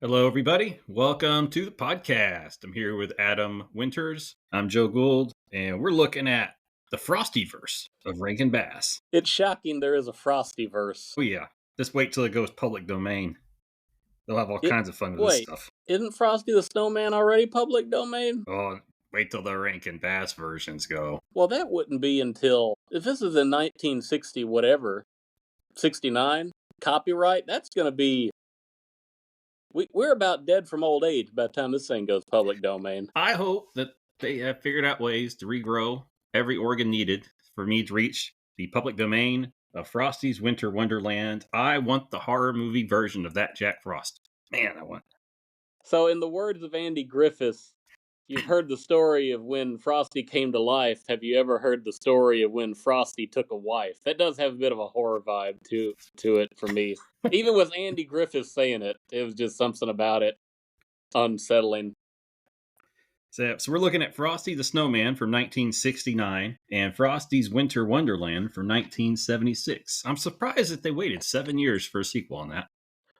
Hello, everybody. Welcome to the podcast. I'm here with Adam Winters. I'm Joe Gould, and we're looking at the Frostyverse of Rankin Bass. It's shocking there is a Frostyverse. Oh, yeah. Just wait till it goes public domain. They'll have all kinds of fun with this stuff. Isn't Frosty the Snowman already public domain? Oh, wait till the Rankin Bass versions go. Well, that wouldn't be until, if this is in 1960 whatever, 69, copyright, that's going to be, we're about dead from old age by the time this thing goes public domain. I hope that they have figured out ways to regrow every organ needed for me to reach the public domain of Frosty's Winter Wonderland. I want the horror movie version of that Jack Frost. Man, I want. So in the words of Andy Griffith, you've heard the story of when Frosty came to life. Have you ever heard the story of when Frosty took a wife? That does have a bit of a horror vibe to it for me. Even with Andy Griffith saying it, it was just something about it unsettling. So we're looking at Frosty the Snowman from 1969 and Frosty's Winter Wonderland from 1976. I'm surprised that they waited 7 years for a sequel on that.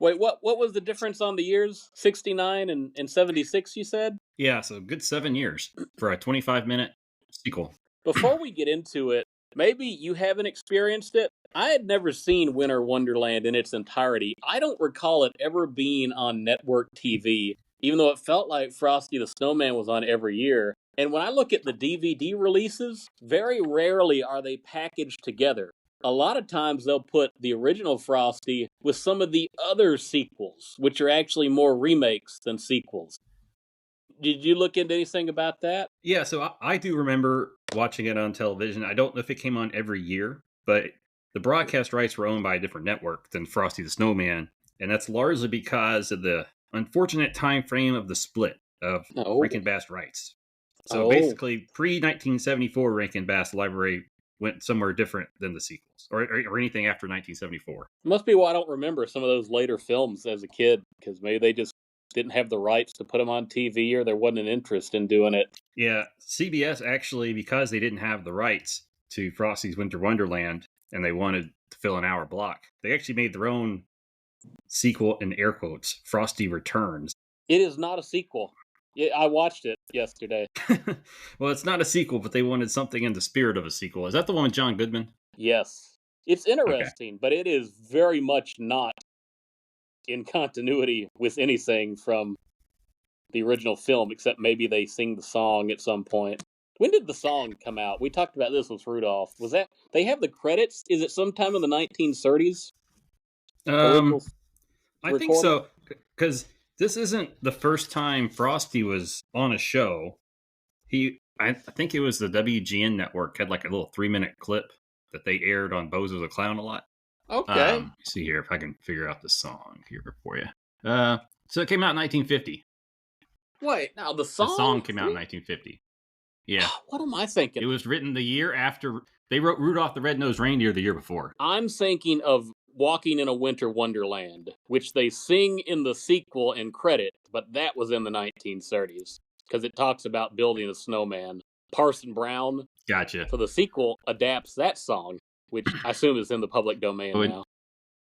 Wait, what was the difference on the years? 69 and 76, you said? Yeah, so good 7 years for a 25-minute sequel. Before we get into it, maybe you haven't experienced it. I had never seen Winter Wonderland in its entirety. I don't recall it ever being on network TV, even though it felt like Frosty the Snowman was on every year. And when I look at the DVD releases, very rarely are they packaged together. A lot of times they'll put the original Frosty with some of the other sequels, which are actually more remakes than sequels. Did you look into anything about that? Yeah, so I do remember watching it on television. I don't know if it came on every year, but the broadcast rights were owned by a different network than Frosty the Snowman. And that's largely because of the unfortunate time frame of the split of Rankin Bass rights. So basically, pre-1974 Rankin Bass Library went somewhere different than the sequels, or anything after 1974. Must be why I don't remember some of those later films as a kid, because maybe they just didn't have the rights to put them on TV, or there wasn't an interest in doing it. Yeah, CBS actually, because they didn't have the rights to Frosty's Winter Wonderland, and they wanted to fill an hour block, they actually made their own sequel in air quotes, Frosty Returns. It is not a sequel. I watched it yesterday. Well, it's not a sequel, but they wanted something in the spirit of a sequel. Is that the one with John Goodman? Yes. It's interesting, but it is very much not in continuity with anything from the original film, except maybe they sing the song at some point. When did the song come out? We talked about this with Rudolph. Was that, they have the credits? Is it sometime in the 1930s? I think so, because this isn't the first time Frosty was on a show. I think it was the WGN network had like a little 3-minute clip that they aired on Bozo the Clown a lot. Okay. See here if I can figure out the song here for you. So it came out in 1950. Wait, now the song came out in 1950. Yeah. What am I thinking? It was written the year after they wrote Rudolph the Red-Nosed Reindeer the year before. I'm thinking of Walking in a Winter Wonderland, which they sing in the sequel and credit, but that was in the 1930s, because it talks about building a snowman. Parson Brown. Gotcha. So the sequel adapts that song, which I assume is in the public domain now.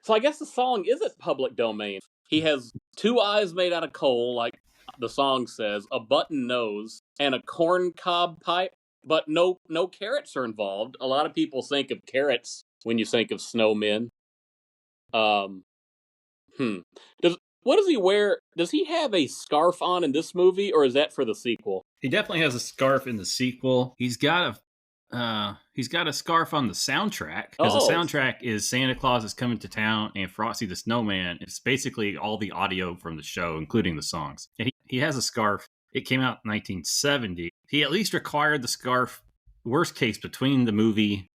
So I guess the song isn't public domain. He has 2 eyes made out of coal, like the song says, a button nose, and a corn cob pipe, but no carrots are involved. A lot of people think of carrots when you think of snowmen. What does he wear? Does he have a scarf on in this movie, or is that for the sequel? He definitely has a scarf in the sequel. He's got a scarf on the soundtrack, because the soundtrack is Santa Claus is Coming to Town and Frosty the Snowman. It's basically all the audio from the show, including the songs. And he has a scarf. It came out in 1970. He at least required the scarf, worst case, between the movie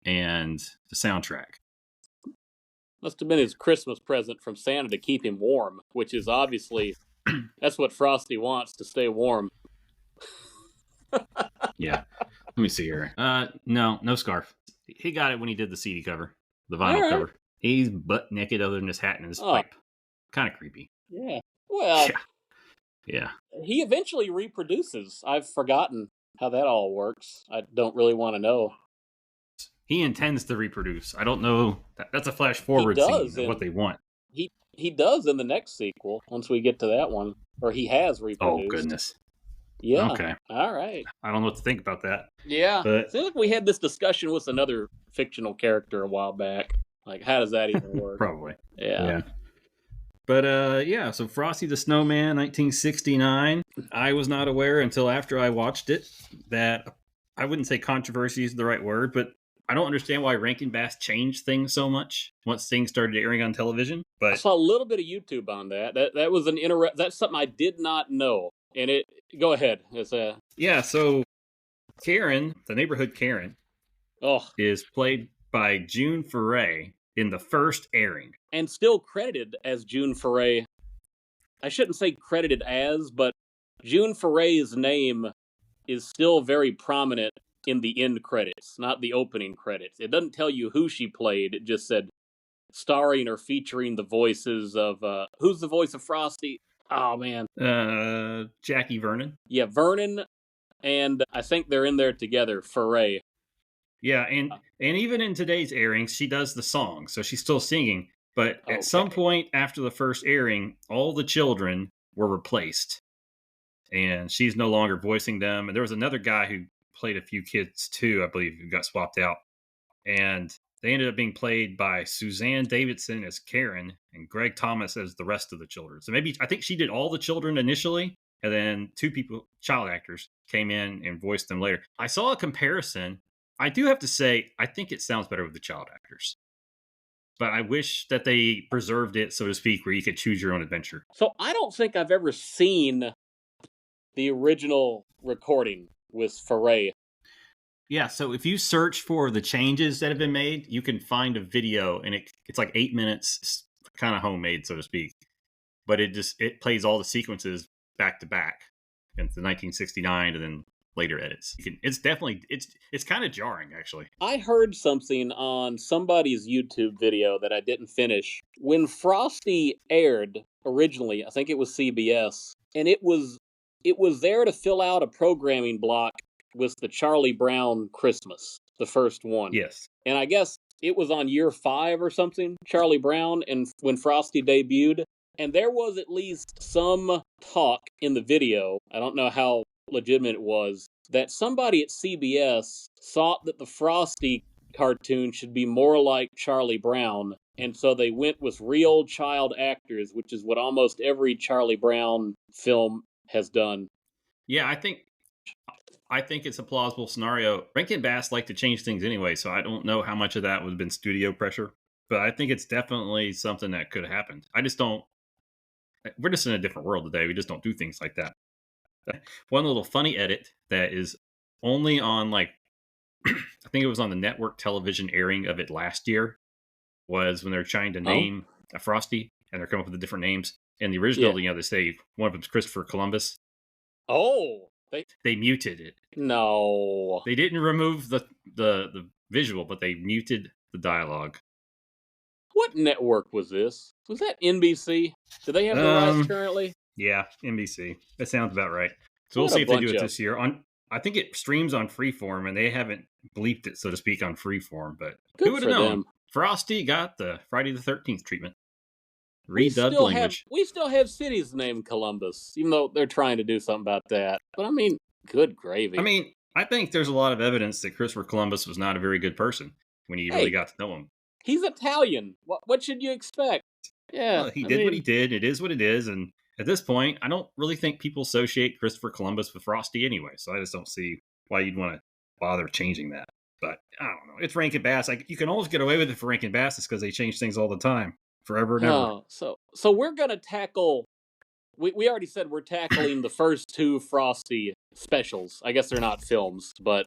and the soundtrack. Must have been his Christmas present from Santa to keep him warm, which is obviously, that's what Frosty wants, to stay warm. Yeah. Let me see here. No scarf. He got it when he did the CD cover, the vinyl cover. He's butt naked other than his hat and his pipe. Kind of creepy. Yeah. Well, yeah. He eventually reproduces. I've forgotten how that all works. I don't really want to know. He intends to reproduce. I don't know. That's a flash forward scene of what they want. he does in the next sequel once we get to that one, or he has Oh, reproduced. goodness. Yeah. Okay. All right. I don't know what to think about that. Yeah. But Seems like we had this discussion with another fictional character a while back. Like, how does that even work? probably. Yeah. But yeah, so Frosty the Snowman, 1969. I was not aware until after I watched it that I wouldn't say controversy is the right word, but I don't understand why Rankin Bass changed things so much once things started airing on television. I But saw a little bit of YouTube on that. That was that's something I did not know. And it go ahead. It's a yeah, so Karen, the neighborhood Karen, oh, is played by June Foray in the first airing. and still credited as June Foray. I shouldn't say credited as, but June Foray's name is still very prominent in the end credits, not the opening credits. It doesn't tell you who she played. It just said starring or featuring the voices of who's the voice of Frosty? Oh man, Jackie Vernon. yeah, Vernon, and I think they're in there together. Foray. Yeah, and even in today's airings, she does the song, so she's still singing. But at some Okay. point after the first airing, all the children were replaced, and she's no longer voicing them. And there was another guy who played a few kids too, I believe, who got swapped out, and they ended up being played by Suzanne Davidson as Karen and Greg Thomas as the rest of the children. So maybe I think she did all the children initially, and then two people, child actors, came in and voiced them later. I saw a comparison. I do have to say, I think it sounds better with the child actors. But I wish that they preserved it, so to speak, where you could choose your own adventure. So I don't think I've ever seen the original recording with Foray. Yeah, so if you search for the changes that have been made, you can find a video, and it's like 8 minutes, kind of homemade, so to speak. But it plays all the sequences back to back, and the 1969 and then later edits. It's definitely it's kind of jarring actually. I heard something on somebody's YouTube video that I didn't finish. When Frosty aired originally, I think it was CBS, and it was there to fill out a programming block with the Charlie Brown Christmas, the first one. Yes. And I guess it was on year 5 or something, Charlie Brown, and when Frosty debuted. And there was at least some talk in the video, I don't know how legitimate it was, that somebody at CBS thought that the Frosty cartoon should be more like Charlie Brown. And so they went with real child actors, which is what almost every Charlie Brown film has done. Yeah, I think it's a plausible scenario. Rankin Bass like to change things anyway, so I don't know how much of that would have been studio pressure. But I think it's definitely something that could have happened. I just don't. We're just in a different world today. We just don't do things like that. One little funny edit that is only on like, I think it was on the network television airing of it last year, was when they're trying to name a Frosty and they're coming up with the different names. And the original, they say one of them's Christopher Columbus. Oh, they muted it. No, they didn't remove the visual, but they muted the dialogue. What network was this? Was that NBC? Do they have the rights currently? Yeah, NBC. That sounds about right. So we'll see if they do it this year. I think it streams on Freeform, and they haven't bleeped it, so to speak, on Freeform. But who would have known? Frosty got the Friday the 13th treatment. Redubbed language. We still have cities named Columbus, even though they're trying to do something about that. But I mean, good gravy. I mean, I think there's a lot of evidence that Christopher Columbus was not a very good person when you really got to know him. He's Italian. What should you expect? Yeah. Well, he did what he did. It is what it is. And at this point, I don't really think people associate Christopher Columbus with Frosty anyway. So I just don't see why you'd want to bother changing that. But I don't know. It's Rankin Bass. You can always get away with it for Rankin Bass because they change things all the time, forever and ever. So we're gonna tackle. We already said we're tackling the first 2 Frosty specials. I guess they're not films, but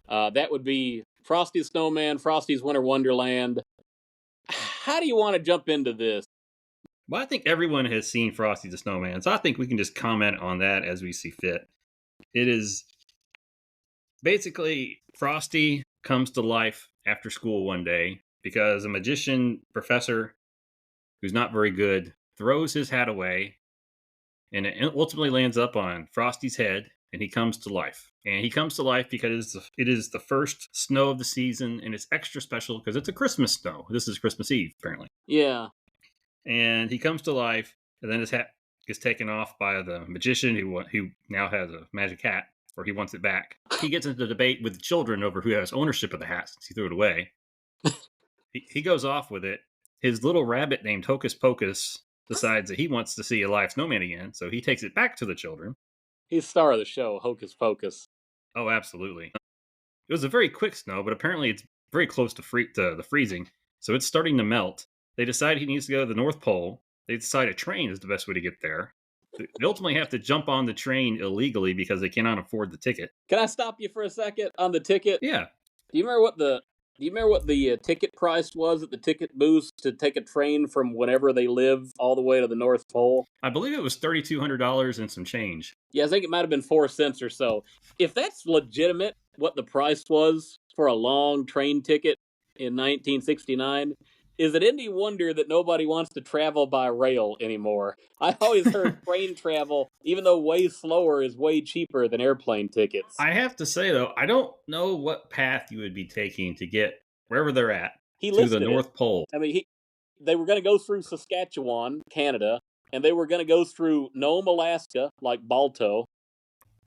that would be Frosty the Snowman, Frosty's Winter Wonderland. How do you want to jump into this? Well, I think everyone has seen Frosty the Snowman, so I think we can just comment on that as we see fit. It is basically Frosty comes to life after school one day because a magician professor who's not very good throws his hat away, and it ultimately lands up on Frosty's head, and he comes to life. And he comes to life because it is the first snow of the season, and it's extra special because it's a Christmas snow. This is Christmas Eve, apparently. Yeah. and he comes to life, and then his hat gets taken off by the magician who now has a magic hat, or he wants it back. He gets into a debate with the children over who has ownership of the hat since he threw it away. He goes off with it. His little rabbit named Hocus Pocus decides that he wants to see a live snowman again, so he takes it back to the children. He's star of the show, Hocus Pocus. Oh, absolutely. It was a very quick snow, but apparently it's very close to the freezing, so it's starting to melt. They decide he needs to go to the North Pole. They decide a train is the best way to get there. They ultimately have to jump on the train illegally because they cannot afford the ticket. Can I stop you for a second on the ticket? Yeah. Do you remember what the ticket price was at the ticket booth to take a train from whenever they live all the way to the North Pole? I believe it was $3,200 and some change. Yeah, I think it might have been 4 cents or so. If that's legitimate, what the price was for a long train ticket in 1969, is it any wonder that nobody wants to travel by rail anymore? I always heard train travel, even though way slower, is way cheaper than airplane tickets. I have to say, though, I don't know what path you would be taking to get wherever they're at He to listed the North Pole. I mean, they were going to go through Saskatchewan, Canada, and they were going to go through Nome, Alaska, like Balto,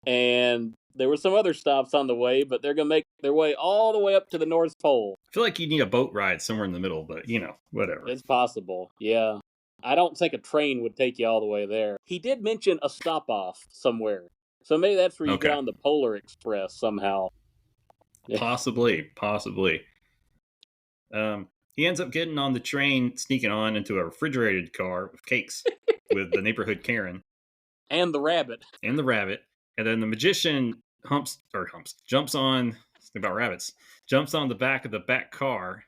and there were some other stops on the way, but they're going to make their way all the way up to the North Pole. I feel like you need a boat ride somewhere in the middle, but, whatever. It's possible, yeah. I don't think a train would take you all the way there. He did mention a stop-off somewhere, so maybe that's where you get on the Polar Express somehow. Possibly. He ends up getting on the train, sneaking on into a refrigerated car with cakes with the neighborhood Karen. And the rabbit. And then the magician jumps on, think about rabbits, jumps on the back of the back car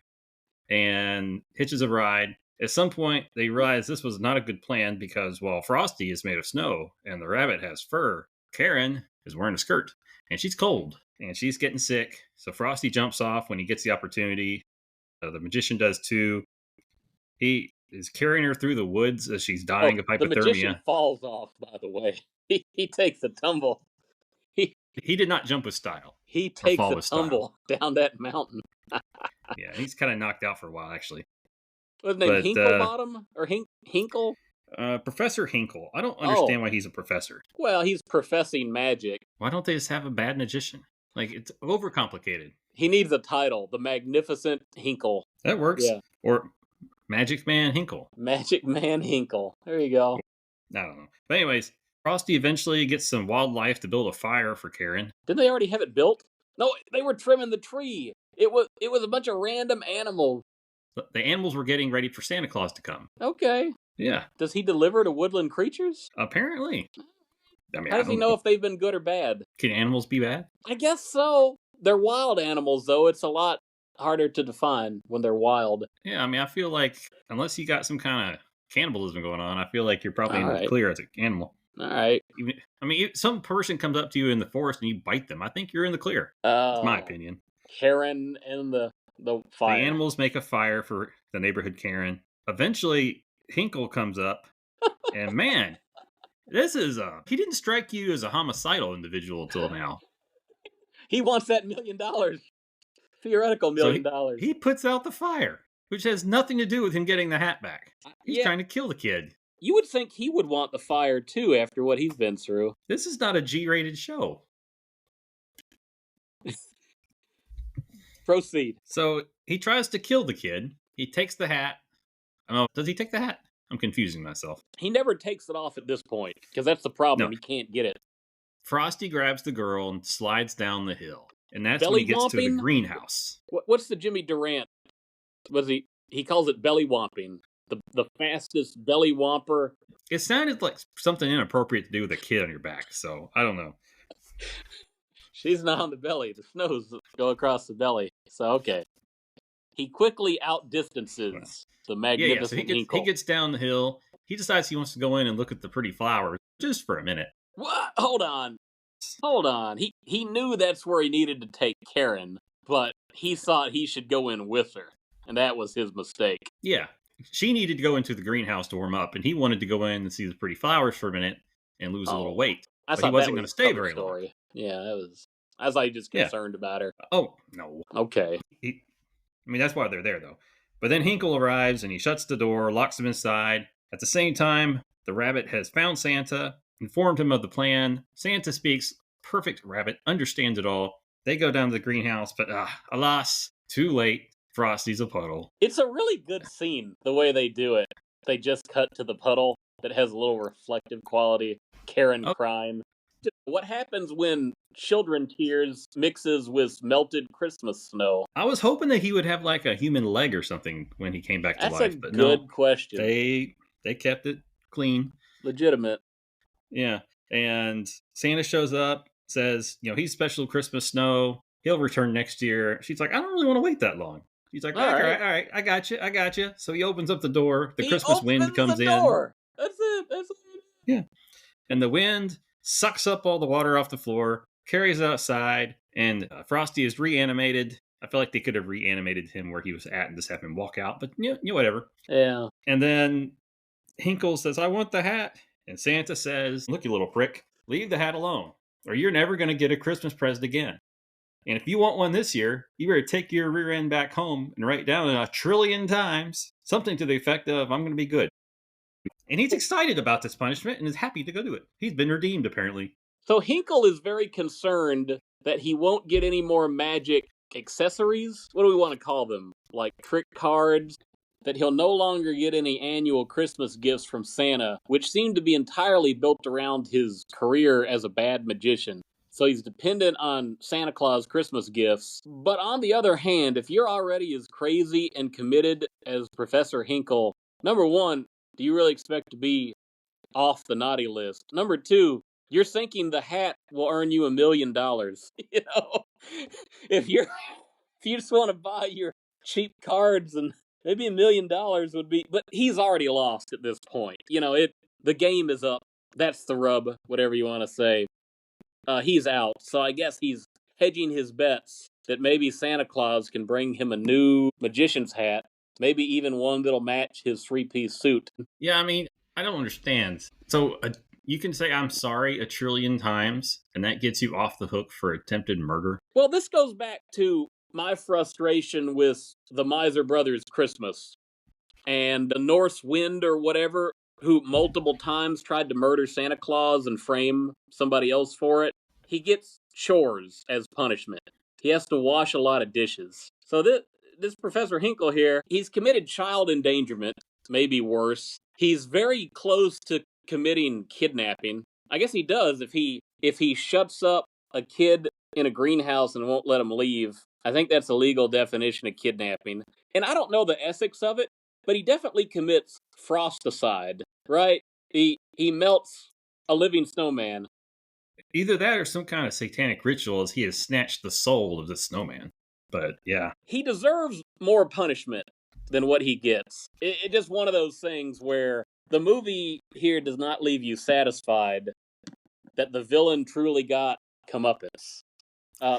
and hitches a ride. At some point, they realize this was not a good plan because while Frosty is made of snow and the rabbit has fur, Karen is wearing a skirt and she's cold and she's getting sick. So Frosty jumps off when he gets the opportunity. The magician does too. He is carrying her through the woods as she's dying of hypothermia. The magician falls off, by the way. He takes a tumble. He did not jump with style. He takes a tumble down that mountain. Yeah, he's kind of knocked out for a while, actually. What's his name? Hinklebottom? Or Hinkle? Professor Hinkle. I don't understand why he's a professor. Well, he's professing magic. Why don't they just have a bad magician? Like, it's overcomplicated. He needs a title. The Magnificent Hinkle. That works. Yeah. Or Magic Man Hinkle. Magic Man Hinkle. There you go. I don't know. But anyways, Frosty eventually gets some wildlife to build a fire for Karen. Didn't they already have it built? No, they were trimming the tree. It was a bunch of random animals. The animals were getting ready for Santa Claus to come. Okay. Yeah. Does he deliver to woodland creatures? Apparently. I mean, how does he know if they've been good or bad? Can animals be bad? I guess so. They're wild animals, though. It's a lot harder to define when they're wild. Yeah, I mean, I feel like unless you got some kind of cannibalism going on, I feel like you're probably in the clear as an animal. All right. I mean, if some person comes up to you in the forest and you bite them, I think you're in the clear. That's my opinion. Karen and the fire. The animals make a fire for the neighborhood Karen. Eventually, Hinkle comes up, and man, this is he didn't strike you as a homicidal individual until now. He wants that $1 million. Theoretical $1 million. He puts out the fire, which has nothing to do with him getting the hat back. He's trying to kill the kid. You would think he would want the fire, too, after what he's been through. This is not a G-rated show. Proceed. So he tries to kill the kid. He takes the hat. Does he take the hat? I'm confusing myself. He never takes it off at this point, because that's the problem. No. He can't get it. Frosty grabs the girl and slides down the hill. And that's when he gets to the greenhouse. What's the Jimmy Durant? He calls it belly womping. The fastest belly whomper. It sounded like something inappropriate to do with a kid on your back, so I don't know. She's not on the belly. The snows go across the belly. So, okay. He quickly outdistances the magnificent Hinkle. He gets down the hill. He decides he wants to go in and look at the pretty flowers just for a minute. What? Hold on. He knew that's where he needed to take Karen, but he thought he should go in with her, and that was his mistake. Yeah. She needed to go into the greenhouse to warm up, and he wanted to go in and see the pretty flowers for a minute and lose a little weight. But he wasn't going to stay very long. Yeah, I was like just concerned about her. Oh, no. Okay. I mean, that's why they're there, though. But then Hinkle arrives and he shuts the door, locks him inside. At the same time, the rabbit has found Santa, informed him of the plan. Santa speaks perfect rabbit, understands it all. They go down to the greenhouse, but alas, too late. Frosty's a puddle. It's a really good scene, the way they do it. They just cut to the puddle that has a little reflective quality. Karen Oh, crime. What happens when children tears mixes with melted Christmas snow? I was hoping that he would have like a human leg or something when he came back to That's a life, but no, good question. they kept it clean. Legitimate. Yeah. And Santa shows up, says, he's special Christmas snow. He'll return next year. She's like, I don't really want to wait that long. He's like, all right, I got you. So he opens up the door. The Christmas wind comes in. That's it. Yeah. And the wind sucks up all the water off the floor, carries it outside, and Frosty is reanimated. I feel like they could have reanimated him where he was at and just have him walk out, but whatever. Yeah. And then Hinkle says, I want the hat. And Santa says, look, you little prick, leave the hat alone, or you're never going to get a Christmas present again. And if you want one this year, you better take your rear end back home and write down 1 trillion times something to the effect of, I'm going to be good. And he's excited about this punishment and is happy to go do it. He's been redeemed, apparently. So Hinkle is very concerned that he won't get any more magic accessories. What do we want to call them? Like trick cards? That he'll no longer get any annual Christmas gifts from Santa, which seem to be entirely built around his career as a bad magician. So he's dependent on Santa Claus Christmas gifts. But on the other hand, if you're already as crazy and committed as Professor Hinkle, number one, do you really expect to be off the naughty list? Number two, you're thinking the hat will earn you $1 million. If you just want to buy your cheap cards, and maybe $1 million would be, but he's already lost at this point. The game is up. That's the rub, whatever you want to say. He's out. So I guess he's hedging his bets that maybe Santa Claus can bring him a new magician's hat, maybe even one that'll match his 3-piece suit. Yeah, I mean, I don't understand. So you can say I'm sorry 1 trillion times, and that gets you off the hook for attempted murder? Well, this goes back to my frustration with the Miser Brothers Christmas and the North Wind or whatever, who multiple times tried to murder Santa Claus and frame somebody else for it. He gets chores as punishment. He has to wash a lot of dishes. So this Professor Hinkle here, he's committed child endangerment, maybe worse. He's very close to committing kidnapping. I guess he does if he shuts up a kid in a greenhouse and won't let him leave. I think that's a legal definition of kidnapping. And I don't know the ethics of it, but he definitely commits frosticide, right? He melts a living snowman. Either that or some kind of satanic ritual as he has snatched the soul of the snowman. But yeah. He deserves more punishment than what he gets. It's just one of those things where the movie here does not leave you satisfied that the villain truly got comeuppance.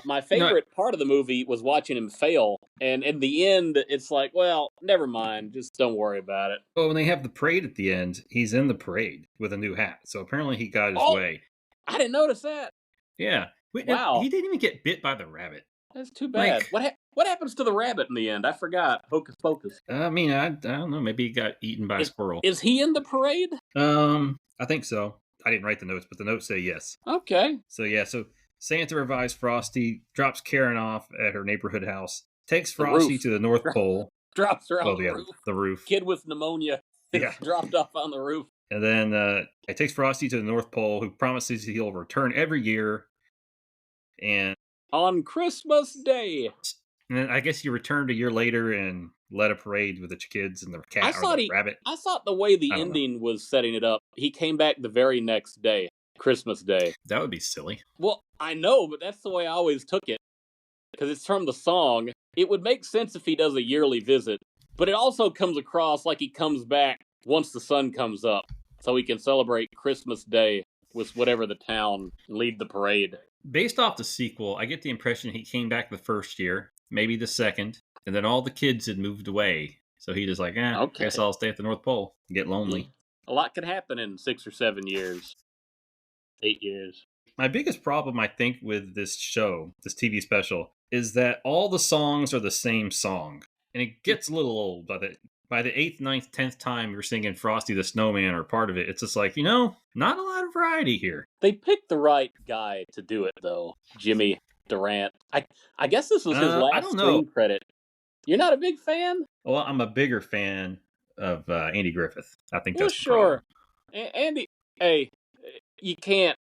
My favorite part of the movie was watching him fail, and in the end, it's like, well, never mind, just don't worry about it. Well, when they have the parade at the end, he's in the parade with a new hat, so apparently he got his way. I didn't notice that. Yeah. Wow. He didn't even get bit by the rabbit. That's too bad. What happens to the rabbit in the end? I forgot. Hocus pocus. I mean, I don't know. Maybe he got eaten by a squirrel. Is he in the parade? I think so. I didn't write the notes, but the notes say yes. Okay. So Santa revives Frosty, drops Karen off at her neighborhood house, takes Frosty to the North Pole. Drops her on the roof. Kid with pneumonia is dropped off on the roof. And then it takes Frosty to the North Pole, who promises he'll return every year. And on Christmas Day. And then I guess you returned a year later and led a parade with the kids and the cat or the rabbit. I thought the way the ending was setting it up, he came back the very next day, Christmas Day. That would be silly. Well, I know, but that's the way I always took it. Because it's from the song. It would make sense if he does a yearly visit. But it also comes across like he comes back once the sun comes up. So he can celebrate Christmas Day with whatever the town and lead the parade. Based off the sequel, I get the impression he came back the first year, maybe the second, and then all the kids had moved away. So he just like, I guess I'll stay at the North Pole and get lonely. A lot could happen in 6 or 7 years. 8 years. My biggest problem, I think, with this show, this TV special, is that all the songs are the same song. And it gets a little old by the eighth, ninth, 10th time you're singing Frosty the Snowman or part of it. It's just like, not a lot of variety here. They picked the right guy to do it, though. Jimmy Durant. I guess this was his I last don't know. screen credit. You're not a big fan? Well, I'm a bigger fan of Andy Griffith. I think Well, that's the problem. sure. Andy, hey, you can't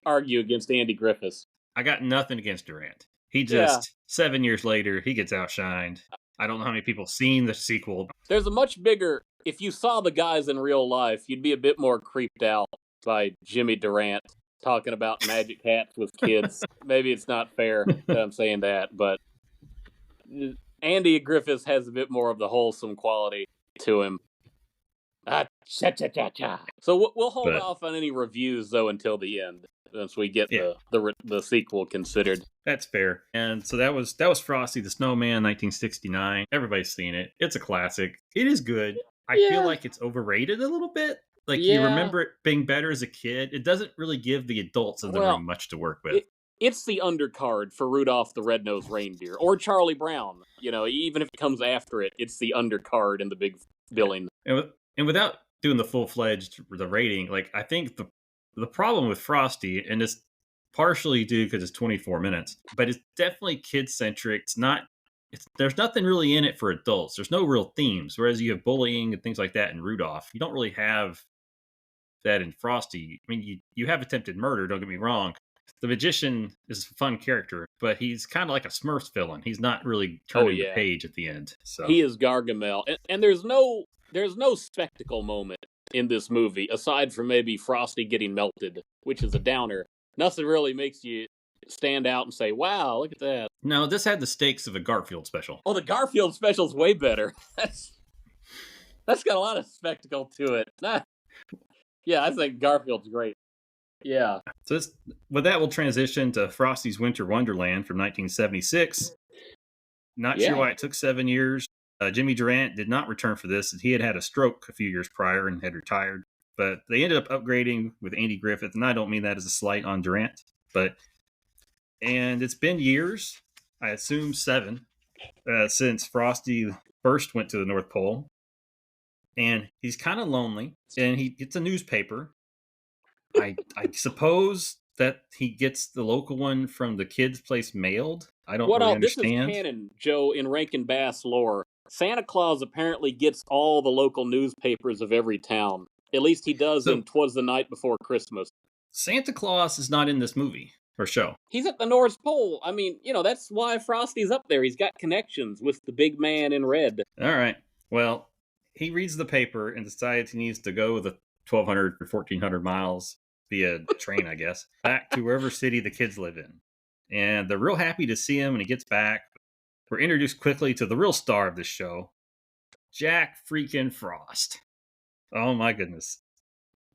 argue against Andy Griffiths. I got nothing against Durant. He Yeah. just 7 years later, he gets outshined. I don't know how many people seen the sequel. There's a much bigger. If you saw the guys in real life, you'd be a bit more creeped out by Jimmy Durant talking about magic hats with kids. Maybe it's not fair that I'm saying that, but Andy Griffiths has a bit more of the wholesome quality to him. So we'll hold off on any reviews though until the end, once we get the sequel considered. That's fair. And so that was Frosty the Snowman, 1969. Everybody's seen it. It's a classic. It is good. I feel like it's overrated a little bit. Like you remember it being better as a kid. It doesn't really give the adults in the room much to work with. It's the undercard for Rudolph the Red-Nosed Reindeer or Charlie Brown. Even if it comes after it, it's the undercard in the big billing. And without doing the full-fledged the rating, like I think the problem with Frosty, and it's partially due because it's 24 minutes, but it's definitely kid-centric. There's nothing really in it for adults. There's no real themes. Whereas you have bullying and things like that in Rudolph, you don't really have that in Frosty. I mean, you have attempted murder. Don't get me wrong. The magician is a fun character, but he's kind of like a Smurfs villain. He's not really turning the page at the end. So he is Gargamel, and there's no spectacle moment in this movie aside from maybe Frosty getting melted, which is a downer. Nothing really makes you stand out and say, "Wow, look at that." No, this had the stakes of a Garfield special. Oh, the Garfield special's way better. That's got a lot of spectacle to it. Yeah, I think Garfield's great. Yeah. So with that, we'll transition to Frosty's Winter Wonderland from 1976. Not sure why it took 7 years. Jimmy Durant did not return for this. He had a stroke a few years prior and had retired. But they ended up upgrading with Andy Griffith, and I don't mean that as a slight on Durant. And it's been years, I assume 7, since Frosty first went to the North Pole. And he's kind of lonely, and he gets a newspaper. I suppose that he gets the local one from the kid's place mailed. I don't really understand. This is canon, Joe, in Rankin Bass lore. Santa Claus apparently gets all the local newspapers of every town. At least he does in 'Twas the Night Before Christmas. Santa Claus is not in this movie or show. He's at the North Pole. I mean, that's why Frosty's up there. He's got connections with the big man in red. All right. Well, he reads the paper and decides he needs to go the 1,200 or 1,400 miles via train, I guess, back to wherever city the kids live in. And they're real happy to see him when he gets back. We're introduced quickly to the real star of this show, Jack freaking Frost. Oh my goodness.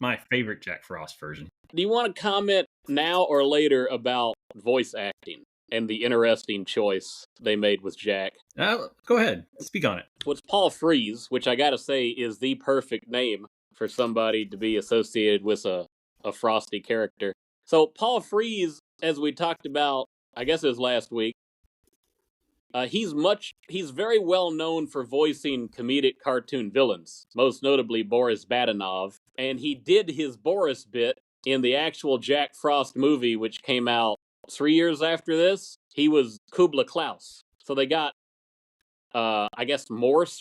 My favorite Jack Frost version. Do you want to comment now or later about voice acting and the interesting choice they made with Jack? Go ahead. Speak on it. Well, it's Paul Frees, which I gotta say is the perfect name for somebody to be associated with a Frosty character. So Paul Frees, as we talked about, I guess it was last week, he's very well known for voicing comedic cartoon villains, most notably Boris Badenov, and he did his Boris bit in the actual Jack Frost movie, which came out 3 years after this. He was Kubla Klaus. So they got, I guess,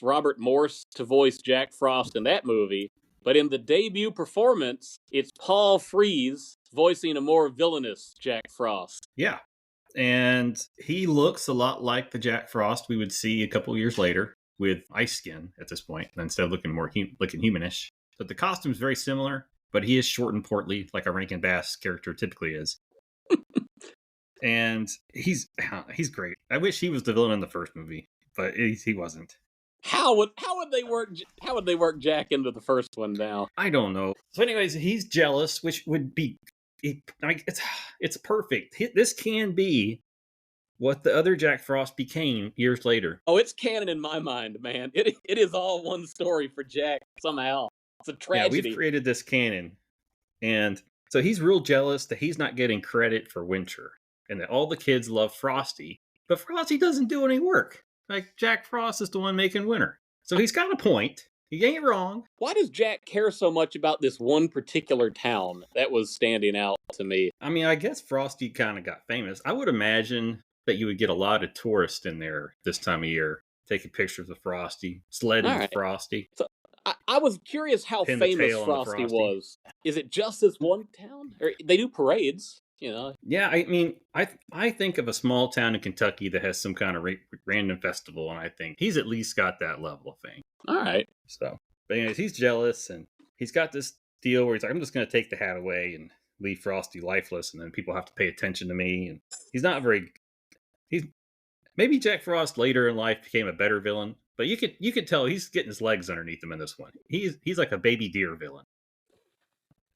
Robert Morse, to voice Jack Frost in that movie. But in the debut performance, it's Paul Frees voicing a more villainous Jack Frost. Yeah. And he looks a lot like the Jack Frost we would see a couple years later with ice skin at this point, instead of looking more looking humanish. But the costume's very similar, but he is short and portly, like a Rankin Bass character typically is. And he's great. I wish he was the villain in the first movie, but he wasn't. How would they work Jack into the first one now? I don't know. So anyways, he's jealous, which would be it's perfect. This can be what the other Jack Frost became years later. Oh, it's canon in my mind, man. It is all one story for Jack somehow. It's a tragedy. Yeah, we've created this canon. And so he's real jealous that he's not getting credit for Winter and that all the kids love Frosty, but Frosty doesn't do any work. Like, Jack Frost is the one making winter. So he's got a point. He ain't wrong. Why does Jack care so much about this one particular town? That was standing out to me. I mean, I guess Frosty kind of got famous. I would imagine that you would get a lot of tourists in there this time of year, taking pictures of Frosty, sledding All with right. Frosty, So I was curious how pin the famous tail on the Frosty Frosty. was. Is it just this one town? Or they do parades, you know? Yeah, I mean, I think of a small town in Kentucky that has some kind of random festival, and I think he's at least got that level of fame. All right. So, but anyways, he's jealous, and he's got this deal where he's like, I'm just going to take the hat away and leave Frosty lifeless, and then people have to pay attention to me. And he's not very. He's maybe Jack Frost later in life became a better villain, but you could tell he's getting his legs underneath him in this one. He's like a baby deer villain.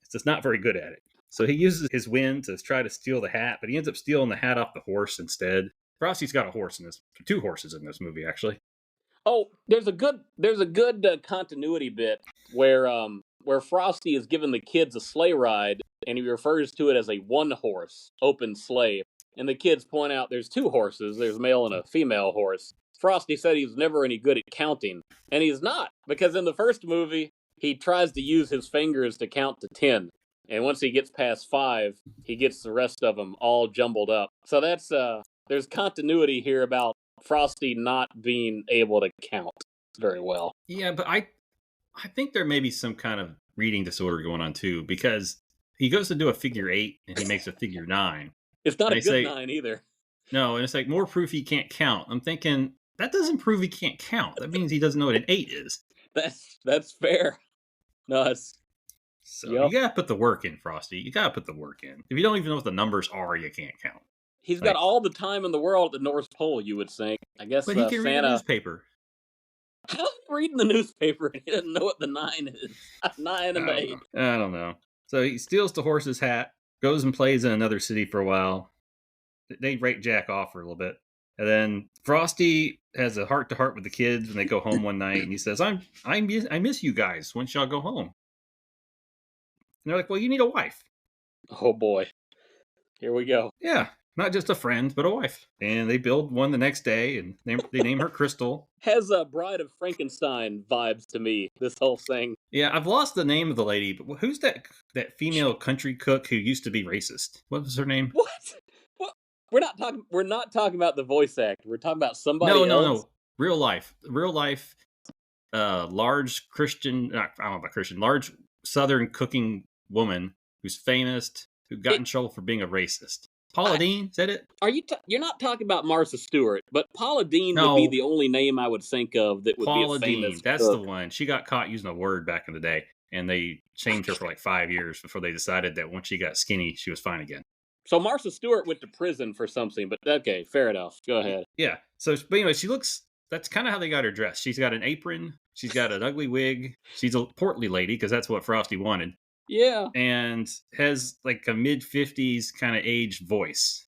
It's just not very good at it. So he uses his wind to try to steal the hat, but he ends up stealing the hat off the horse instead. Frosty's got a horse in this, two horses in this movie actually. Oh, there's a good continuity bit where Frosty is giving the kids a sleigh ride, and he refers to it as a one horse open sleigh. And the kids point out there's two horses. There's a male and a female horse. Frosty said he was never any good at counting, and he's not, because in the first movie he tries to use his fingers to count to 10, and once he gets past 5, he gets the rest of them all jumbled up. So that's there's continuity here about Frosty not being able to count very well. Yeah, but I think there may be some kind of reading disorder going on too, because he goes to do a figure 8 and he makes a figure 9. It's not a good 9 either. No, and it's like more proof he can't count. I'm thinking that doesn't prove he can't count. That means he doesn't know what an 8 is. That's fair. No, it's so you gotta put the work in, Frosty. You gotta put the work in. If you don't even know what the numbers are, you can't count. He's got all the time in the world at the North Pole, you would think. I guess but he can read a newspaper. How's he reading the newspaper and he doesn't know what the 9 is? 9 and 8. I don't know. So he steals the horse's hat, goes and plays in another city for a while. They rate Jack off for a little bit. And then Frosty has a heart-to-heart with the kids when they go home one night, and he says, I miss you guys. When shall I go home? And they're like, well, you need a wife. Oh, boy. Here we go. Yeah, not just a friend, but a wife. And they build one the next day, and they name her Crystal. Has a Bride of Frankenstein vibes to me, this whole thing. Yeah, I've lost the name of the lady, but who's that female country cook who used to be racist? What was her name? What? We're not talking about the voice actor. We're talking about somebody else. No. Real life, large Christian, I don't know about Christian, large Southern cooking woman who's famous, who got in trouble for being a racist. Paula Deen, is that it? You're not talking about Martha Stewart, but Paula Deen would be the only name I would think of that would be a famous Deen, that's cook. the one. She got caught using a word back in the day, and they shamed her for like 5 years before they decided that once she got skinny, she was fine again. So Martha Stewart went to prison for something, but okay, fair enough. Go ahead. Yeah. So, but anyway, that's kind of how they got her dressed. She's got an apron. She's got an ugly wig. She's a portly lady because that's what Frosty wanted. Yeah. And has like a mid-50s kind of aged voice.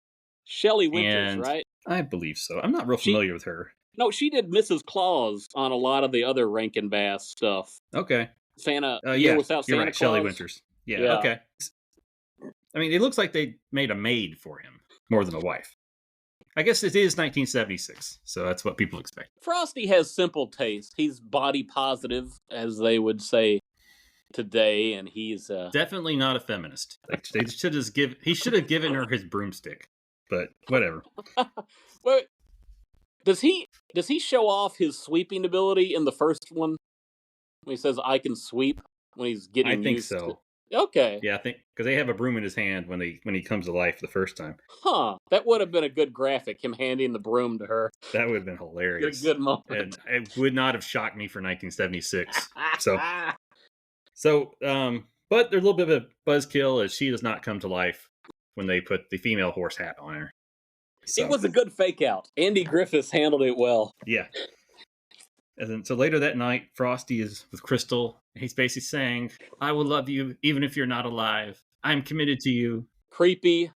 Shelley Winters, right? I believe so. I'm not real familiar with her. No, she did Mrs. Claus on a lot of the other Rankin Bass stuff. Okay. Santa, You're Without Santa right, Claus. Shelley Winters. Yeah, okay. I mean, it looks like they made a maid for him more than a wife. I guess it is 1976, so that's what people expect. Frosty has simple taste. He's body positive, as they would say today, and he's definitely not a feminist. Like, he should have given her his broomstick, but whatever. Wait, does he show off his sweeping ability in the first one when he says "I can sweep" when he's getting? I think so. Okay. Yeah, I think because they have a broom in his hand when he comes to life the first time. Huh. That would have been a good graphic, him handing the broom to her. That would have been hilarious. A good moment. And it would not have shocked me for 1976. But there's a little bit of a buzzkill as she does not come to life when they put the female horse hat on her. So, it was a good fake out. Andy Griffiths handled it well. Yeah. And then, so later that night, Frosty is with Crystal. And he's basically saying, I will love you even if you're not alive. I'm committed to you. Creepy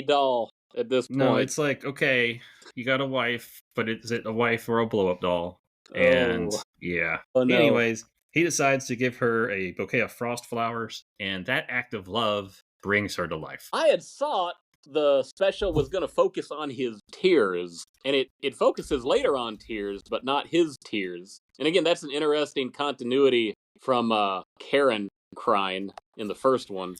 doll at this point. No, it's like, okay, you got a wife, but is it a wife or a blow-up doll? And yeah. Oh, no. Anyways, he decides to give her a bouquet of frost flowers, and that act of love brings her to life. I had thought the special was going to focus on his tears, and it focuses later on tears, but not his tears. And again, that's an interesting continuity from Karen crying in the first one.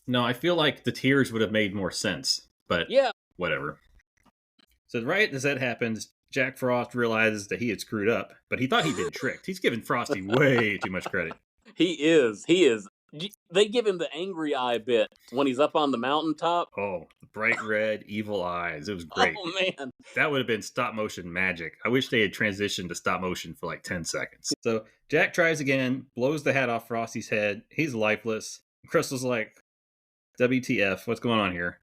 No, I feel like the tears would have made more sense, but Yeah, whatever. So right as that happens, Jack Frost realizes that he had screwed up, but he thought he'd been tricked. He's giving Frosty way too much credit. he is. He is. They give him the angry eye bit when he's up on the mountaintop. Oh, the bright red, evil eyes. It was great. Oh, man. That would have been stop motion magic. I wish they had transitioned to stop motion for like 10 seconds. So Jack tries again, blows the hat off Frosty's head. He's lifeless. Crystal's like, WTF, what's going on here?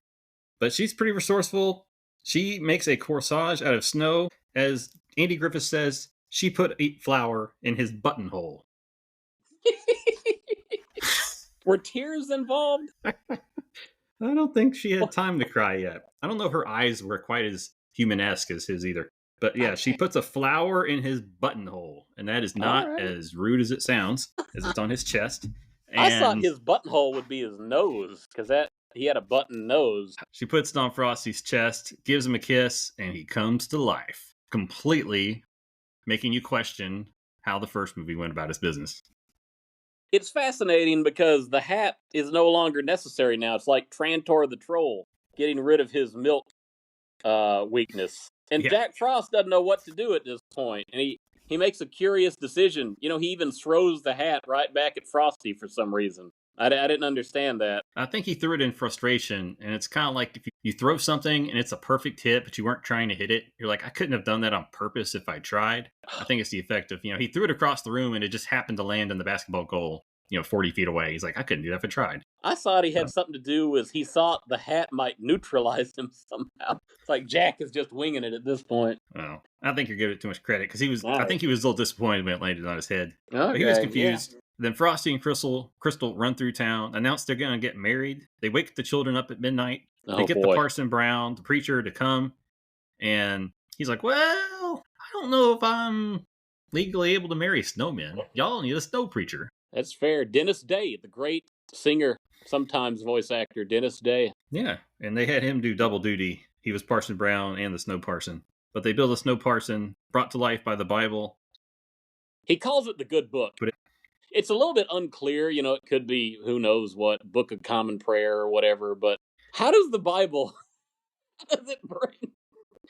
But she's pretty resourceful. She makes a corsage out of snow. As Andy Griffith says, she put a flower in his buttonhole. Were tears involved? I don't think she had time to cry yet. I don't know if her eyes were quite as human-esque as his either. But yeah, she puts a flower in his buttonhole. And that is not as rude as it sounds, as it's on his chest. And I thought his buttonhole would be his nose, because he had a button nose. She puts it on Frosty's chest, gives him a kiss, and he comes to life, completely making you question how the first movie went about his business. It's fascinating because the hat is no longer necessary now. It's like Trantor the Troll, getting rid of his milk weakness. And Jack Frost doesn't know what to do at this point, and he makes a curious decision. You know, he even throws the hat right back at Frosty for some reason. I didn't understand that. I think he threw it in frustration, and it's kind of like if you throw something and it's a perfect hit, but you weren't trying to hit it. You're like, I couldn't have done that on purpose if I tried. I think it's the effect of, he threw it across the room and it just happened to land in the basketball goal, 40 feet away. He's like, I couldn't do that if I tried. I thought he had something to do with he thought the hat might neutralize him somehow. It's like Jack is just winging it at this point. Oh, I think you're giving it too much credit because I think he was a little disappointed when it landed on his head. Okay, but he was confused. Yeah. Then Frosty and Crystal run through town, announce they're going to get married. They wake the children up at midnight. They get the Parson Brown, the preacher, to come. And he's like, well, I don't know if I'm legally able to marry snowmen. Y'all need a snow preacher. That's fair. Dennis Day, the great singer, sometimes voice actor, Dennis Day. Yeah, and they had him do double duty. He was Parson Brown and the Snow Parson. But they build a Snow Parson, brought to life by the Bible. He calls it the Good Book. It's a little bit unclear, it could be, who knows what, Book of Common Prayer or whatever, but how does the Bible, how does it bring?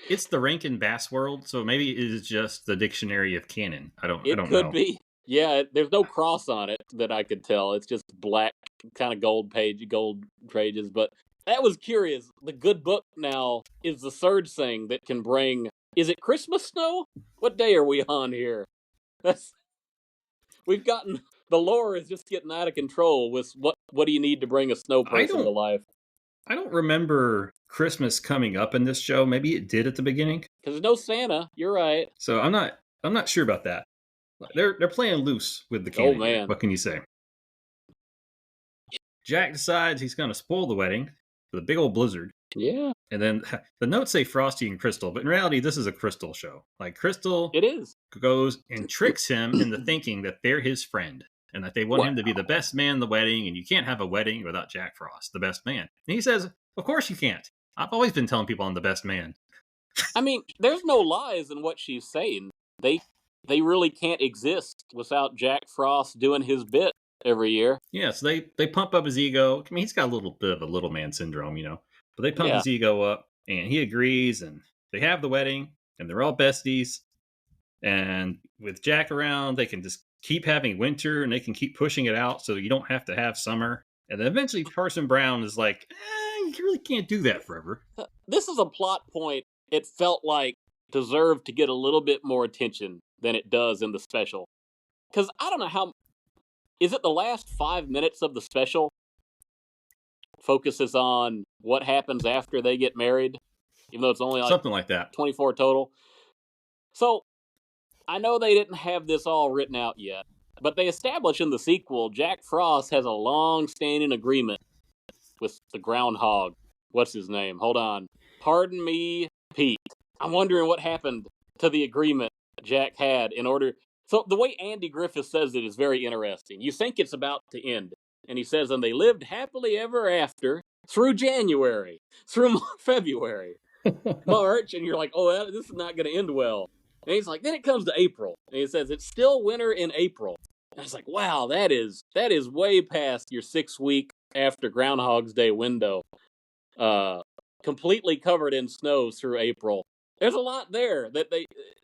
It's the Rankin Bass world, so maybe it is just the dictionary of canon. I don't know. It could be. Yeah, there's no cross on it that I could tell. It's just black, kind of gold pages, but that was curious. The Good Book now is the third thing that can bring, is it Christmas snow? What day are we on here? We've gotten, the lore is just getting out of control with what do you need to bring a snow person to life? I don't remember Christmas coming up in this show. Maybe it did at the beginning. Because there's no Santa. You're right. So I'm not sure about that. They're playing loose with the canon. Oh, man. What can you say? Jack decides he's going to spoil the wedding with a big old blizzard. Yeah. And then the notes say Frosty and Crystal, but in reality, this is a Crystal show. Like, Crystal goes and tricks him into thinking that they're his friend and that they want him to be the best man in the wedding, and you can't have a wedding without Jack Frost, the best man. And he says, of course you can't. I've always been telling people I'm the best man. I mean, there's no lies in what she's saying. They really can't exist without Jack Frost doing his bit every year. Yeah, so they pump up his ego. I mean, he's got a little bit of a little man syndrome, But they pump his ego up, and he agrees, and they have the wedding, and they're all besties. And with Jack around, they can just keep having winter, and they can keep pushing it out so you don't have to have summer. And then eventually Parson Brown is like, you really can't do that forever. This is a plot point it felt like deserved to get a little bit more attention than it does in the special. Because I don't know how... Is it the last 5 minutes of the special focuses on what happens after they get married? Even though it's only like... Something like that. 24 total. So, I know they didn't have this all written out yet, but they establish in the sequel Jack Frost has a long-standing agreement with the groundhog. What's his name? Hold on. Pardon me, Pete. I'm wondering what happened to the agreement Jack had in order... So the way Andy Griffith says it is very interesting. You think it's about to end. And he says, and they lived happily ever after, through January, through February, March, and you're like, oh, this is not going to end well. And he's like, then it comes to April, and he says it's still winter in April. And I was like, wow, that is way past your 6-week after Groundhog's Day window. Completely covered in snow through April. There's a lot there that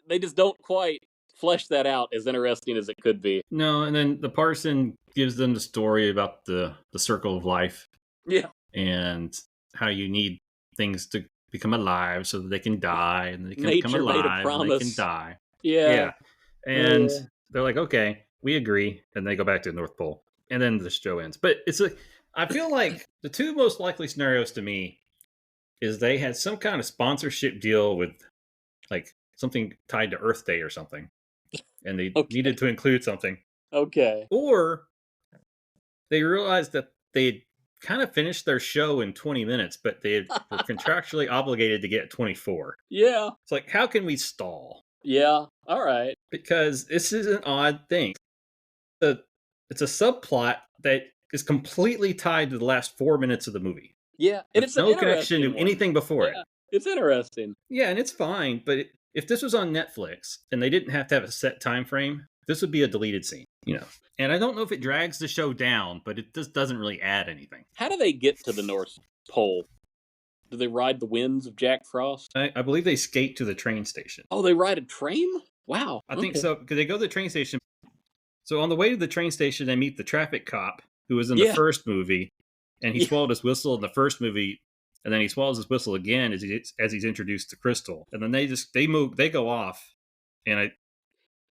they just don't quite flesh that out as interesting as it could be. No, and then the parson gives them the story about the circle of life. Yeah. And how you need things to become alive so that they can die, and they can Nature become made a alive and they promise. can die. Yeah. And they're like, okay, we agree, and they go back to the North Pole, and then the show ends. But I feel like the two most likely scenarios to me is they had some kind of sponsorship deal with like something tied to Earth Day or something, and they needed to include something. Okay. Or they realized that they kind of finished their show in 20 minutes, but they were contractually obligated to get 24. Yeah. It's like, how can we stall? Yeah. All right. Because this is an odd thing. It's a subplot that is completely tied to the last 4 minutes of the movie. Yeah. And it's no connection to anything before it. It's interesting. Yeah, and it's fine. But if this was on Netflix and they didn't have to have a set time frame, this would be a deleted scene, And I don't know if it drags the show down, but it just doesn't really add anything. How do they get to the North Pole? Do they ride the winds of Jack Frost? I believe they skate to the train station. Oh, they ride a train? Wow. I think so, because they go to the train station. So on the way to the train station, they meet the traffic cop who was in the first movie, and he swallowed his whistle in the first movie, and then he swallows his whistle again as he's introduced to Crystal, and then they go off, and I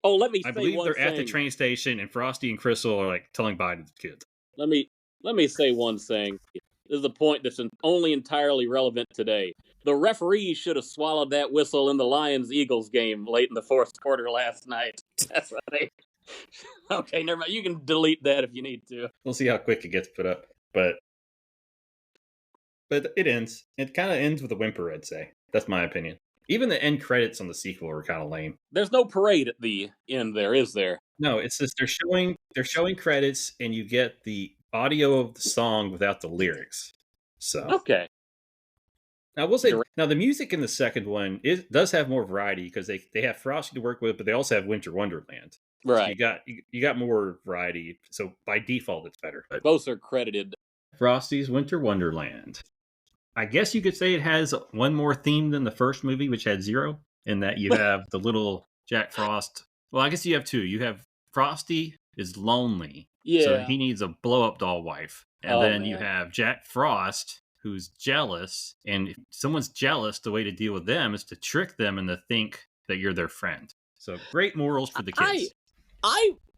believe they're at the train station, and Frosty and Crystal are like telling bye to the kids. Let me say one thing. This is a point that's only entirely relevant today. The referee should have swallowed that whistle in the Lions-Eagles game late in the fourth quarter last night. That's what they... Okay, never mind. You can delete that if you need to. We'll see how quick it gets put up. But it ends. It kind of ends with a whimper, I'd say. That's my opinion. Even the end credits on the sequel were kind of lame. There's no parade at the end there, is there? No, it's just they're showing credits, and you get the audio of the song without the lyrics. So okay. Now I will say, the music in the second one does have more variety because they have Frosty to work with, but they also have Winter Wonderland. Right. So you got more variety. So by default, it's better. But both are credited. Frosty's Winter Wonderland. I guess you could say it has one more theme than the first movie, which had 0, in that you have the little Jack Frost. Well, I guess you have 2. You have Frosty is lonely. Yeah. So he needs a blow-up doll wife. And then you have Jack Frost, who's jealous. And if someone's jealous, the way to deal with them is to trick them and to think that you're their friend. So great morals for the kids.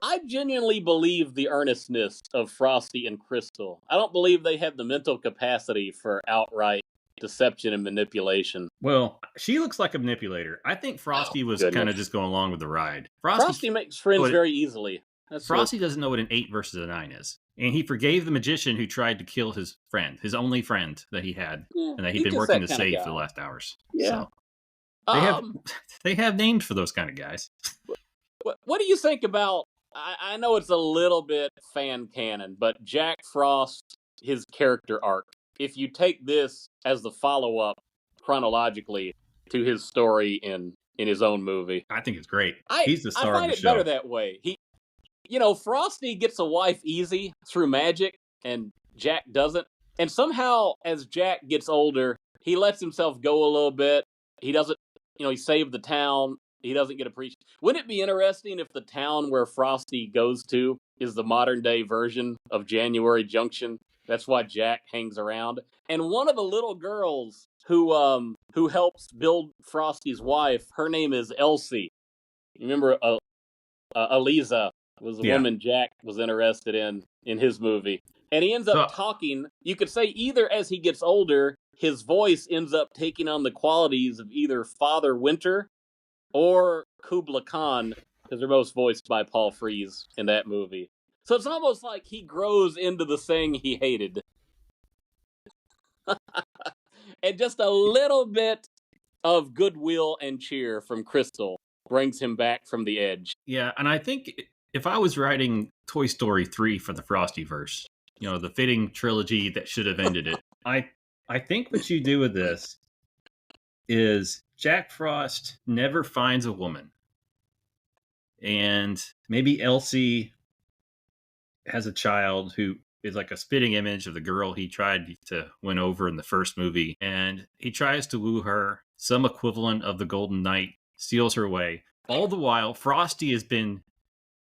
I genuinely believe the earnestness of Frosty and Crystal. I don't believe they have the mental capacity for outright deception and manipulation. Well, she looks like a manipulator. I think Frosty was kind of just going along with the ride. Frosty makes friends very easily. Frosty doesn't know what an 8 versus a 9 is. And he forgave the magician who tried to kill his friend, his only friend that he had, and that he'd been working to save for the last hours. Yeah. So they have names for those kind of guys. What do you think about, I know it's a little bit fan canon, but Jack Frost, his character arc. If you take this as the follow-up chronologically to his story in his own movie. I think it's great. He's the star of the show. I find it better that way. Frosty gets a wife easy through magic, and Jack doesn't. And somehow, as Jack gets older, he lets himself go a little bit. He doesn't, he saved the town. He doesn't get appreciated. Wouldn't it be interesting if the town where Frosty goes to is the modern-day version of January Junction? That's why Jack hangs around. And one of the little girls who helps build Frosty's wife, her name is Elsie. Remember, Eliza was the woman Jack was interested in his movie. And he ends up talking, you could say either as he gets older, his voice ends up taking on the qualities of either Father Winter or Kubla Khan, because they're both voiced by Paul Frees in that movie. So it's almost like he grows into the thing he hated. And just a little bit of goodwill and cheer from Crystal brings him back from the edge. Yeah, and I think if I was writing Toy Story 3 for the Frostyverse, the fitting trilogy that should have ended it, I think what you do with this is Jack Frost never finds a woman, and maybe Elsie has a child who is like a spitting image of the girl he tried to win over in the first movie, and he tries to woo her. Some equivalent of the Golden Knight steals her away. All the while, Frosty has been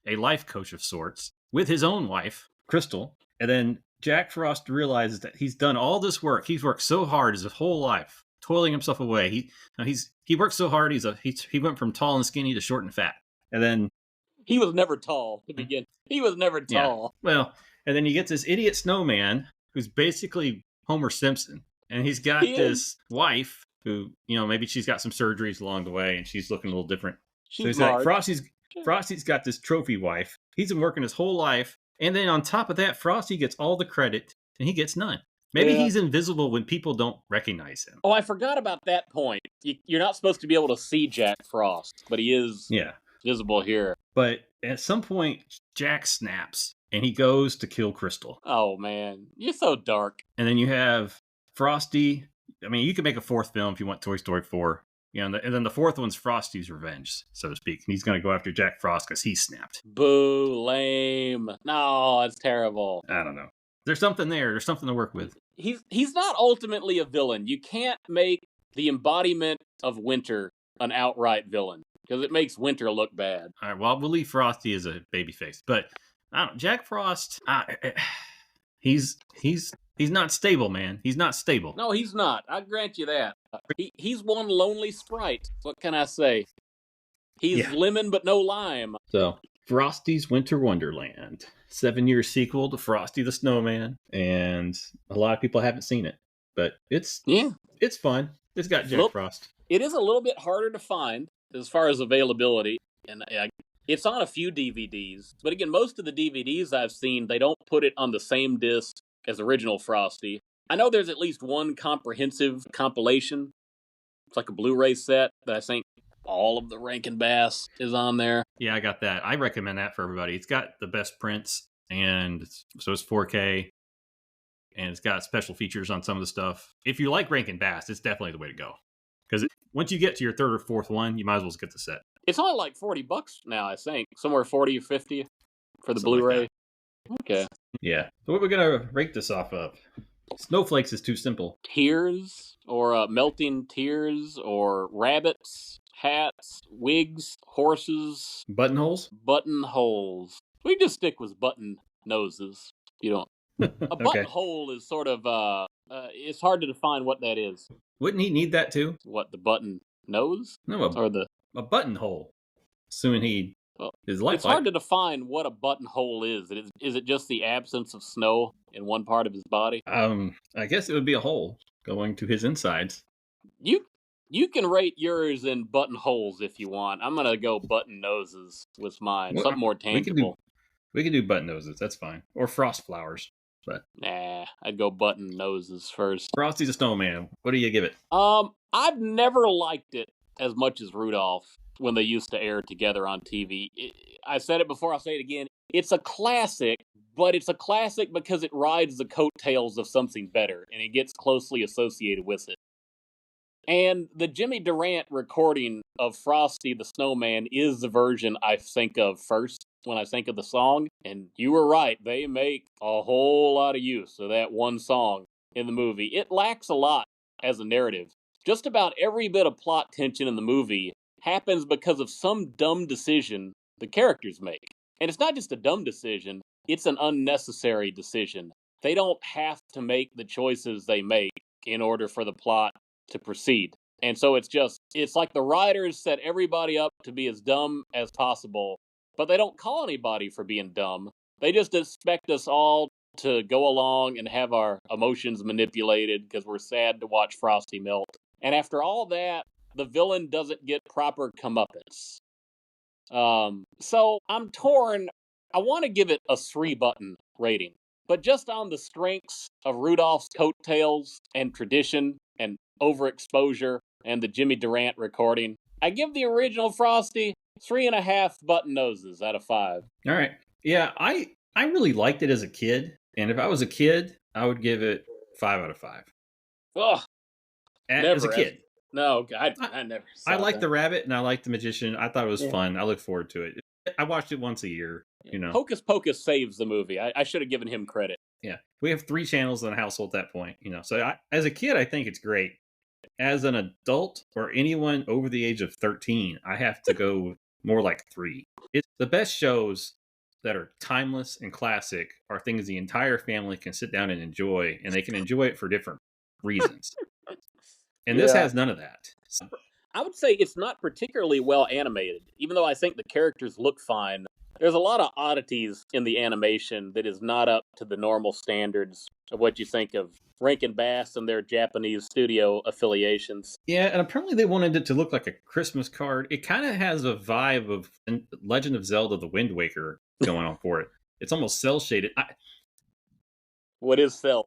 a life coach of sorts with his own wife, Crystal, and then Jack Frost realizes that he's done all this work. He's worked so hard his whole life, toiling himself away. He worked so hard. He went from tall and skinny to short and fat, and then He was never tall to begin. He was never tall. Yeah. Well, and then you get this idiot snowman who's basically Homer Simpson, and he's got this wife who, maybe she's got some surgeries along the way, and she's looking a little different. So he's like, Frosty's got this trophy wife. He's been working his whole life, and then on top of that, Frosty gets all the credit, and he gets none. Maybe he's invisible when people don't recognize him. Oh, I forgot about that point. You're not supposed to be able to see Jack Frost, but he is visible here. But at some point, Jack snaps, and he goes to kill Crystal. Oh, man. You're so dark. And then you have Frosty. I mean, you could make a fourth film if you want Toy Story 4. And then the fourth one's Frosty's revenge, so to speak. He's going to go after Jack Frost because he snapped. Boo, lame. No, it's terrible. I don't know. There's something there. There's something to work with. He's not ultimately a villain. You can't make the embodiment of Winter an outright villain, because it makes Winter look bad. All right, well, we'll leave Frosty as a babyface. But I don't know, Jack Frost, he's not stable, man. He's not stable. No, he's not. I grant you that. He's one lonely sprite. What can I say? He's lemon but no lime. So, Frosty's Winter Wonderland. 7-year sequel to Frosty the Snowman. And a lot of people haven't seen it. But it's fun. It's got Jack Frost. It is a little bit harder to find as far as availability. And it's on a few DVDs. But again, most of the DVDs I've seen, they don't put it on the same disc as original Frosty. I know there's at least one comprehensive compilation. It's like a Blu-ray set that I think all of the Rankin Bass is on there. Yeah, I got that. I recommend that for everybody. It's got the best prints, and so it's 4K, and it's got special features on some of the stuff. If you like Rankin Bass, it's definitely the way to go. Because once you get to your third or fourth one, you might as well get the set. It's only like $40 now, I think. Somewhere 40 or 50 for the Something Blu-ray. Like okay. Yeah. So what are we going to rate this off of? Snowflakes is too simple. Tears, or melting tears, or rabbits, hats, wigs, horses. Buttonholes? Buttonholes. We just stick with button noses. You don't. A buttonhole is sort of, it's hard to define what that is. Wouldn't he need that too? What, the button nose? No, a buttonhole. Assuming he is lifelike. It's hard to define what a buttonhole is. Is it just the absence of snow in one part of his body? I guess it would be a hole going to his insides. You can rate yours in buttonholes if you want. I'm gonna go button noses with mine. Something more tangible. We can do button noses. That's fine. Or frost flowers. But nah, I'd go button noses first. Frosty the Snowman. What do you give it? I've never liked it as much as Rudolph when they used to air together on TV. I said it before, I'll say it again. It's a classic, but it's a classic because it rides the coattails of something better, and it gets closely associated with it. And the Jimmy Durant recording of Frosty the Snowman is the version I think of first when I think of the song. And you were right, they make a whole lot of use of that one song in the movie. It lacks a lot as a narrative. Just about every bit of plot tension in the movie happens because of some dumb decision the characters make. And it's not just a dumb decision, it's an unnecessary decision. They don't have to make the choices they make in order for the plot to proceed. And so it's like the writers set everybody up to be as dumb as possible, but they don't call anybody for being dumb. They just expect us all to go along and have our emotions manipulated because we're sad to watch Frosty melt. And after all that, the villain doesn't get proper comeuppance. So I'm torn. I want to give it a 3-button rating, but just on the strengths of Rudolph's coattails and tradition and overexposure and the Jimmy Durant recording, I give the original Frosty 3.5 button noses out of 5. All right. Yeah, I really liked it as a kid. And if I was a kid, I would give it 5 out of 5. Oh, As a never. kid. No, I, I never I saw like that. the rabbit and I like the magician. I thought it was Yeah. fun. I look forward to it. I watched it once a year, Yeah. you know. Hocus Pocus saves the movie. I should have given him credit. Yeah. We have 3 channels in the household at that point, you know. So as a kid, I think it's great. As an adult or anyone over the age of 13, I have to go more like 3. It's the best shows that are timeless and classic are things the entire family can sit down and enjoy, and they can enjoy it for different reasons. And this Yeah. has none of that. I would say it's not particularly well animated, even though I think the characters look fine. There's a lot of oddities in the animation that is not up to the normal standards of what you think of Rankin Bass and their Japanese studio affiliations. Yeah, and apparently they wanted it to look like a Christmas card. It kind of has a vibe of Legend of Zelda: The Wind Waker going on for it. It's almost cell shaded. What is cell?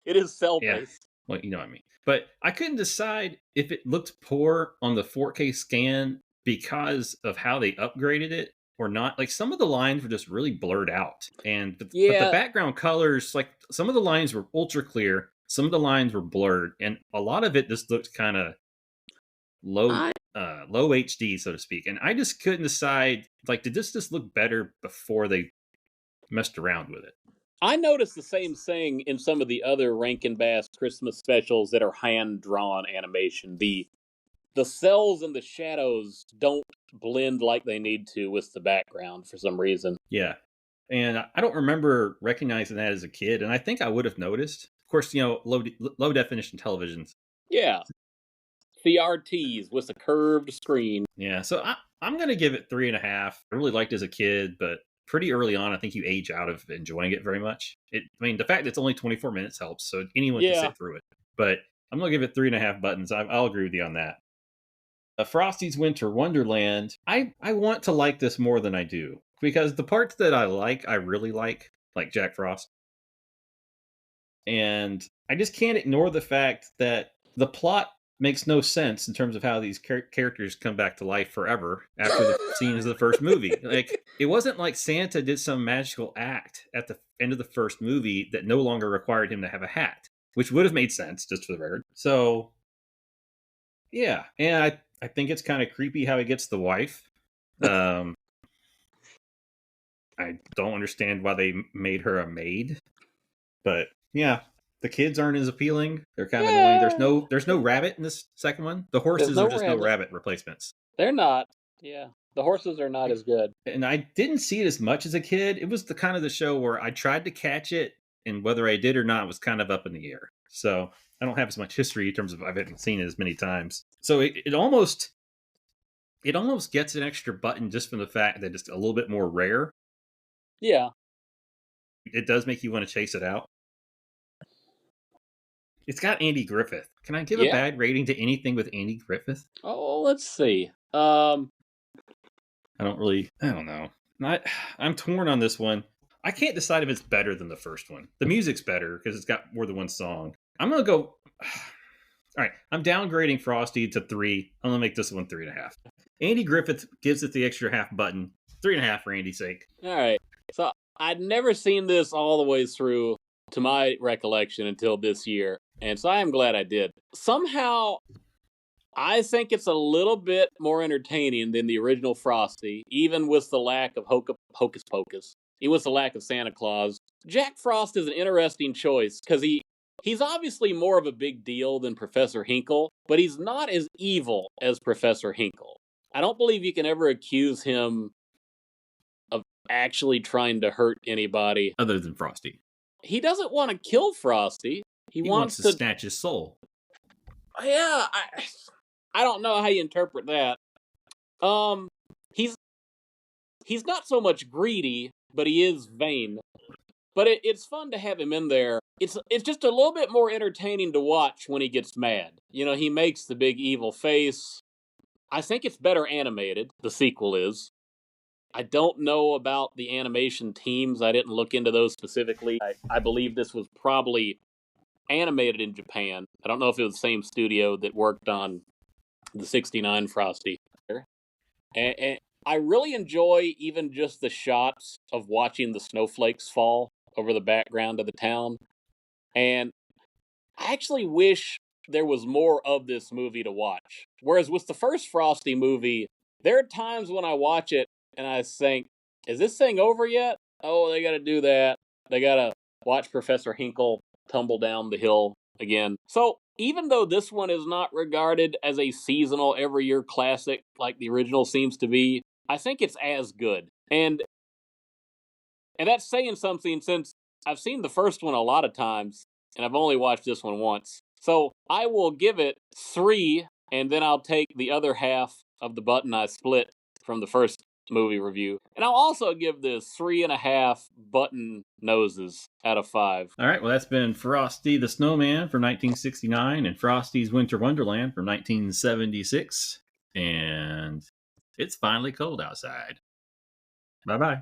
It is cell Yeah, based. well, you know what I mean. But I couldn't decide if it looked poor on the 4K scan because of how they upgraded it or not. Like some of the lines were just really blurred out, and but the Yeah, background colors, like some of the lines were ultra clear, some of the lines were blurred, and a lot of it just looked kind of low I low HD, so to speak. And I just couldn't decide, like, did this just look better before they messed around with it? I noticed the same thing in some of the other Rankin Bass Christmas specials that are hand drawn animation. The cells and the shadows don't blend like they need to with the background for some reason. Yeah. And I don't remember recognizing that as a kid, and I think I would have noticed. Of course, you know, low definition televisions. Yeah, CRTs with a curved screen. Yeah, so I'm gonna give it 3.5. I really liked it as a kid, but pretty early on, I think you age out of enjoying it very much. I mean, the fact that it's only 24 minutes helps, so anyone can Yeah, sit through it. But I'm gonna give it 3.5 buttons. I'll agree with you on that. Frosty's Winter Wonderland. I want to like this more than I do because the parts that I really like Jack Frost, and I just can't ignore the fact that the plot makes no sense in terms of how these characters come back to life forever after the scenes of the first movie. Like it wasn't like Santa did some magical act at the end of the first movie that no longer required him to have a hat, which would have made sense just for the record. So yeah, and I think it's kind of creepy how he gets the wife. Um, I don't understand why they made her a maid, but yeah, the kids aren't as appealing. They're kind of annoying. yeah. There's no rabbit in this second one. The There's horses are no just no rabbit. rabbit replacements. They're not. Yeah, the horses are not as good. And I didn't see it as much as a kid. It was the kind of the show where I tried to catch it, and whether I did or not was kind of up in the air. So I don't have as much history in terms of I haven't seen it as many times. So it almost gets an extra button just from the fact that it's a little bit more rare. Yeah. It does make you want to chase it out. It's got Andy Griffith. Can I give a Yeah. bad rating to anything with Andy Griffith? Oh, let's see. I don't know. I'm torn on this one. I can't decide if it's better than the first one. The music's better because it's got more than one song. I'm going to go. All right. I'm downgrading Frosty to 3. I'm going to make this one 3.5. Andy Griffith gives it the extra half button. 3.5 for Andy's sake. All right. So I'd never seen this all the way through to my recollection until this year. And so I am glad I did. Somehow, I think it's a little bit more entertaining than the original Frosty, even with the lack of Hocus Pocus. Even with the lack of Santa Claus. Jack Frost is an interesting choice because he's obviously more of a big deal than Professor Hinkle, but he's not as evil as Professor Hinkle. I don't believe you can ever accuse him of actually trying to hurt anybody. Other than Frosty. He doesn't want to kill Frosty. He wants to to snatch his soul. Yeah, I don't know how you interpret that. He's he's not so much greedy, but he is vain. But it's fun to have him in there. It's just a little bit more entertaining to watch when he gets mad. You know, he makes the big evil face. I think it's better animated. The sequel is. I don't know about the animation teams. I didn't look into those specifically. I believe this was probably animated in Japan. I don't know if it was the same studio that worked on the 69 Frosty. And I really enjoy even just the shots of watching the snowflakes fall over the background of the town. And I actually wish there was more of this movie to watch. Whereas with the first Frosty movie, there are times when I watch it and I think, is this thing over yet? Oh, they gotta do that. They gotta watch Professor Hinkle tumble down the hill again. So even though this one is not regarded as a seasonal every year classic like the original seems to be, I think it's as good. And that's saying something since I've seen the first one a lot of times and I've only watched this one once. So I will give it 3, and then I'll take the other half of the button I split from the first movie review. And I'll also give this 3.5 button noses out of 5. All right, well, that's been Frosty the Snowman from 1969 and Frosty's Winter Wonderland from 1976. And it's finally cold outside. Bye bye.